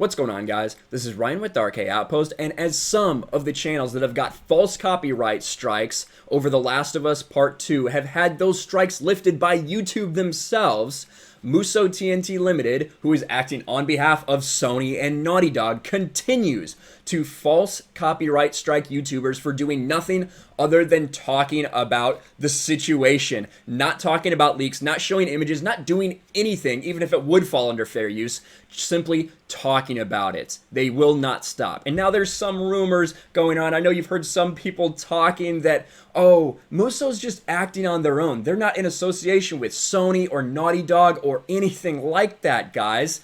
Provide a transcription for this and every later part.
What's going on, guys? This is Ryan with RK Outpost, and as some of the channels that have got false copyright strikes over The Last of Us Part 2 have had those strikes lifted by YouTube themselves, Muso TNT Limited, who is acting on behalf of Sony and Naughty Dog, continues to false copyright strike YouTubers for doing nothing other than talking about the situation, not talking about leaks, not showing images, not doing anything, even if it would fall under fair use, simply talking about it. They will not stop. And now there's some rumors going on. I know you've heard some people talking that, oh, Muso's just acting on their own. They're not in association with Sony or Naughty Dog or anything like that, guys.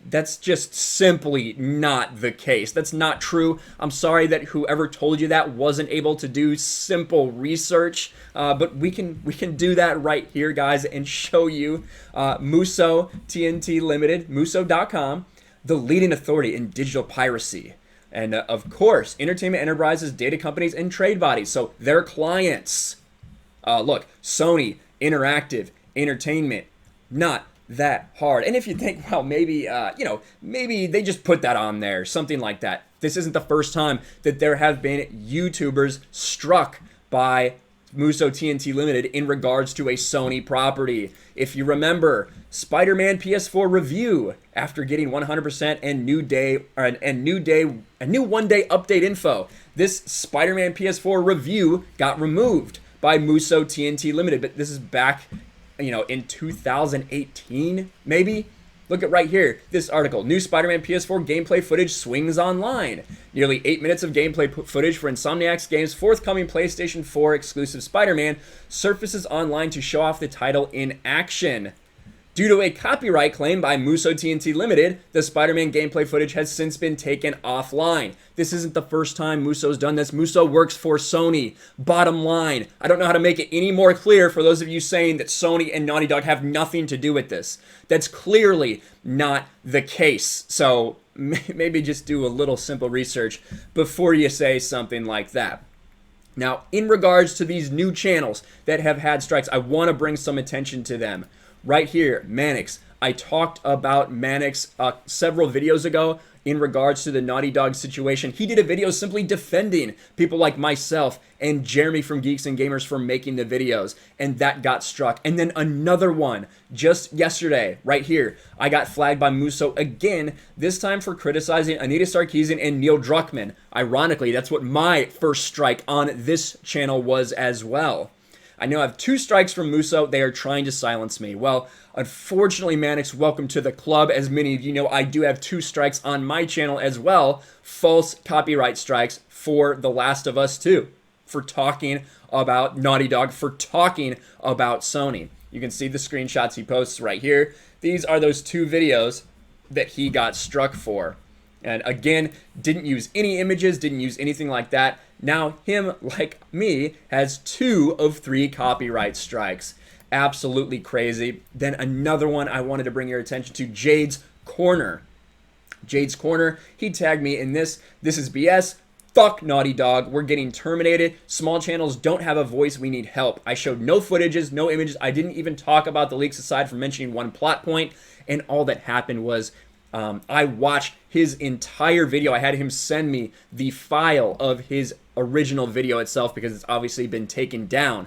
That's just simply not the case. That's not true. I'm sorry that whoever told you that wasn't able to do simple research, but we can do that right here, guys, and show you Muso TNT Limited, Muso.com, the leading authority in digital piracy. And of course, entertainment enterprises, data companies, and trade bodies. So their clients. Look, Sony, Interactive, Entertainment, not that hard. And if you think, well, maybe, maybe they just put that on there, something like that. This isn't the first time that there have been YouTubers struck by Muso TNT Limited in regards to a Sony property. If you remember, Spider-Man PS4 review, after getting 100% and new one-day update info, this Spider-Man PS4 review got removed by Muso TNT Limited. But this is back, in 2018, maybe? Look at right here, this article. New Spider-Man PS4 gameplay footage swings online. Nearly 8 minutes of gameplay footage for Insomniac's game's forthcoming PlayStation 4 exclusive Spider-Man surfaces online to show off the title in action. Due to a copyright claim by Muso TNT Limited, the Spider-Man gameplay footage has since been taken offline. This isn't the first time Muso's done this. Muso works for Sony. Bottom line, I don't know how to make it any more clear for those of you saying that Sony and Naughty Dog have nothing to do with this. That's clearly not the case. So maybe just do a little simple research before you say something like that. Now, in regards to these new channels that have had strikes, I want to bring some attention to them. Right here, Mannix. I talked about Mannix several videos ago in regards to the Naughty Dog situation. He did a video simply defending people like myself and Jeremy from Geeks and Gamers for making the videos, and that got struck. And then another one just yesterday, right here, I got flagged by Muso again, this time for criticizing Anita Sarkeesian and Neil Druckmann. Ironically, that's what my first strike on this channel was as well. I now have 2 strikes from Muso. They are trying to silence me. Well, unfortunately, Mannix, welcome to the club. As many of you know, I do have 2 strikes on my channel as well. False copyright strikes for The Last of Us 2. For talking about Naughty Dog, for talking about Sony. You can see the screenshots he posts right here. These are those 2 videos that he got struck for. And again, didn't use any images, didn't use anything like that. Now him, like me, has 2 of 3 copyright strikes. Absolutely crazy. Then another one I wanted to bring your attention to, Jade's Corner. Jade's Corner, he tagged me in this. This is BS. Fuck Naughty Dog. We're getting terminated. Small channels don't have a voice. We need help. I showed no footages, no images. I didn't even talk about the leaks aside from mentioning one plot point. And all that happened was I watched his entire video. I had him send me the file of his original video itself because it's obviously been taken down.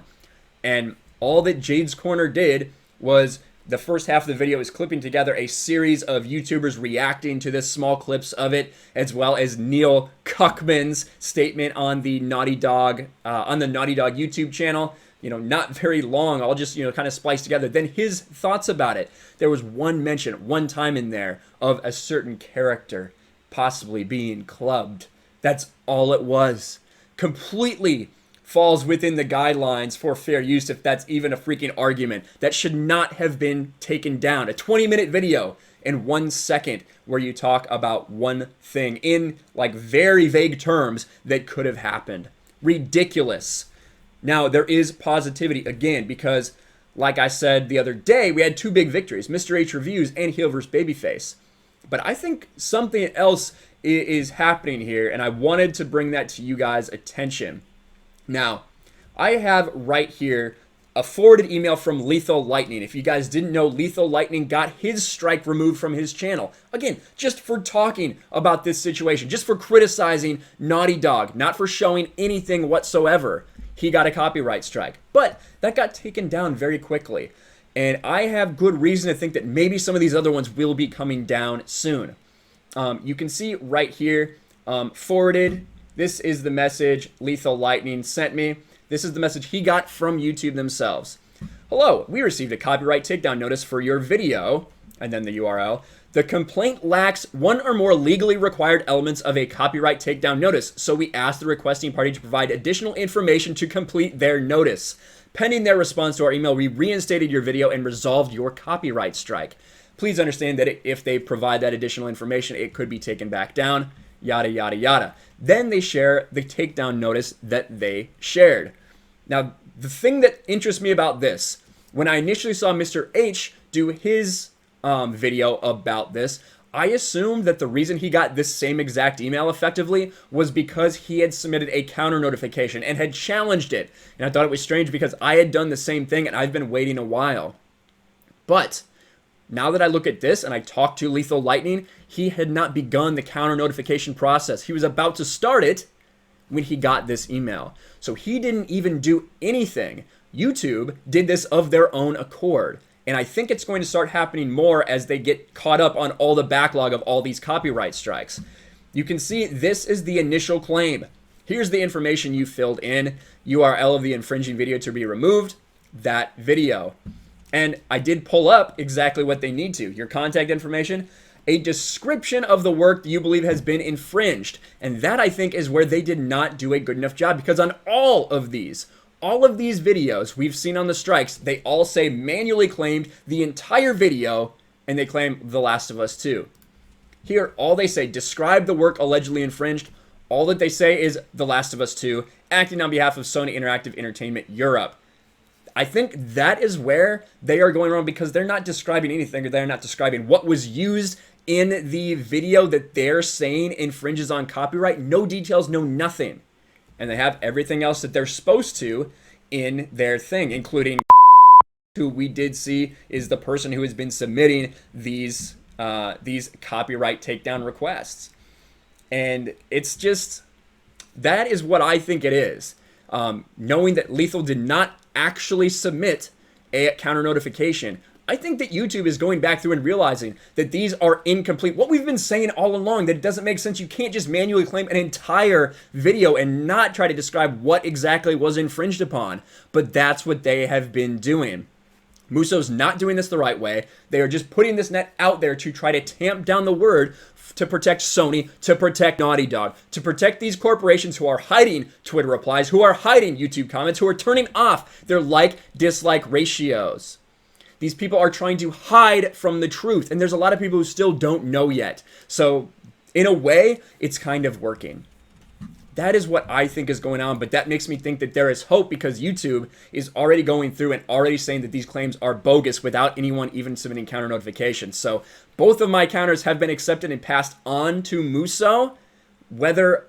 And all that Jade's Corner did was the first half of the video is clipping together a series of YouTubers reacting to this small clips of it, as well as Neil Cuckman's statement on the Naughty Dog YouTube channel. Not very long. I'll just, kind of splice together. Then his thoughts about it. There was one mention, one time in there, of a certain character possibly being clubbed. That's all it was. Completely falls within the guidelines for fair use, if that's even a freaking argument. That should not have been taken down. A 20-minute video in 1 second where you talk about one thing in, like, very vague terms that could have happened. Ridiculous. Now, there is positivity, again, because, like I said the other day, we had 2 big victories, Mr. H Reviews and Heel vs. Babyface. But I think something else is happening here, and I wanted to bring that to you guys' attention. Now, I have right here a forwarded email from Lethal Lightning. If you guys didn't know, Lethal Lightning got his strike removed from his channel. Again, just for talking about this situation, just for criticizing Naughty Dog, not for showing anything whatsoever. He got a copyright strike. But that got taken down very quickly. And I have good reason to think that maybe some of these other ones will be coming down soon. You can see right here, forwarded. This is the message Lethal Lightning sent me. This is the message he got from YouTube themselves. Hello, we received a copyright takedown notice for your video, and then the URL. The complaint lacks one or more legally required elements of a copyright takedown notice, so we asked the requesting party to provide additional information to complete their notice. Pending their response to our email, we reinstated your video and resolved your copyright strike. Please understand that if they provide that additional information, it could be taken back down, yada, yada, yada. Then they share the takedown notice that they shared. Now, the thing that interests me about this, when I initially saw Mr. H do his video about this, I assumed that the reason he got this same exact email effectively was because he had submitted a counter notification and had challenged it. And I thought it was strange because I had done the same thing and I've been waiting a while. But now that I look at this and I talk to Lethal Lightning, he had not begun the counter notification process. He was about to start it when he got this email. So he didn't even do anything. YouTube did this of their own accord. And I think it's going to start happening more as they get caught up on all the backlog of all these copyright strikes. You can see this is the initial claim. Here's the information you filled in. URL of the infringing video to be removed. That video. And I did pull up exactly what they need to. Your contact information, a description of the work that you believe has been infringed. And that, I think, is where they did not do a good enough job, because on all of these videos we've seen on the strikes, they all say manually claimed the entire video, and they claim The Last of Us 2. Here, all they say, describe the work allegedly infringed. All that they say is The Last of Us 2, acting on behalf of Sony Interactive Entertainment Europe. I think that is where they are going wrong, because they're not describing anything, or they're not describing what was used in the video that they're saying infringes on copyright. No details, no nothing. And they have everything else that they're supposed to in their thing, including who we did see is the person who has been submitting these copyright takedown requests. And it's just, that is what I think it is. Knowing that Lethal did not actually submit a counter notification, I think that YouTube is going back through and realizing that these are incomplete. What we've been saying all along, that it doesn't make sense. You can't just manually claim an entire video and not try to describe what exactly was infringed upon. But that's what they have been doing. Muso's not doing this the right way. They are just putting this net out there to try to tamp down the word to protect Sony, to protect Naughty Dog, to protect these corporations who are hiding Twitter replies, who are hiding YouTube comments, who are turning off their like-dislike ratios. These people are trying to hide from the truth, and there's a lot of people who still don't know yet. So, in a way, it's kind of working. That is what I think is going on, but that makes me think that there is hope, because YouTube is already going through and already saying that these claims are bogus without anyone even submitting counter notifications. So, both of my counters have been accepted and passed on to Muso. Whether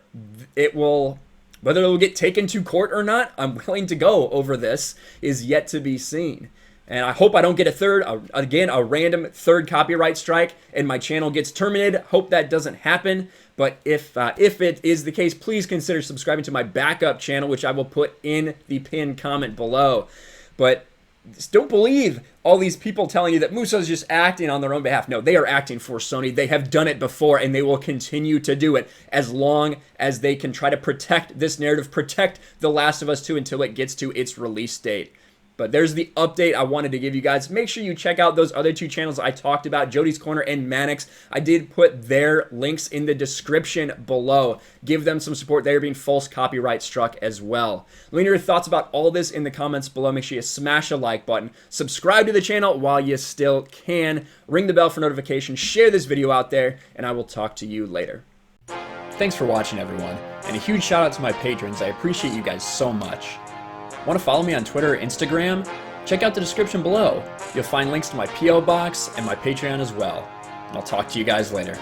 it will get taken to court or not, I'm willing to go over this, is yet to be seen. And I hope I don't get a random third copyright strike and my channel gets terminated. Hope that doesn't happen. But if it is the case, please consider subscribing to my backup channel, which I will put in the pinned comment below. But just don't believe all these people telling you that Muso's just acting on their own behalf. No, they are acting for Sony. They have done it before, and they will continue to do it as long as they can try to protect this narrative, protect The Last of Us 2 until it gets to its release date. But there's the update I wanted to give you guys. Make sure you check out those other two channels I talked about, Jody's Corner and Mannix. I did put their links in the description below. Give them some support. They are being false copyright struck as well. Let me know your thoughts about all this in the comments below. Make sure you smash a like button. Subscribe to the channel while you still can. Ring the bell for notifications. Share this video out there, and I will talk to you later. Thanks for watching, everyone. And a huge shout out to my patrons. I appreciate you guys so much. Want to follow me on Twitter or Instagram? Check out the description below. You'll find links to my P.O. box and my Patreon as well. And I'll talk to you guys later.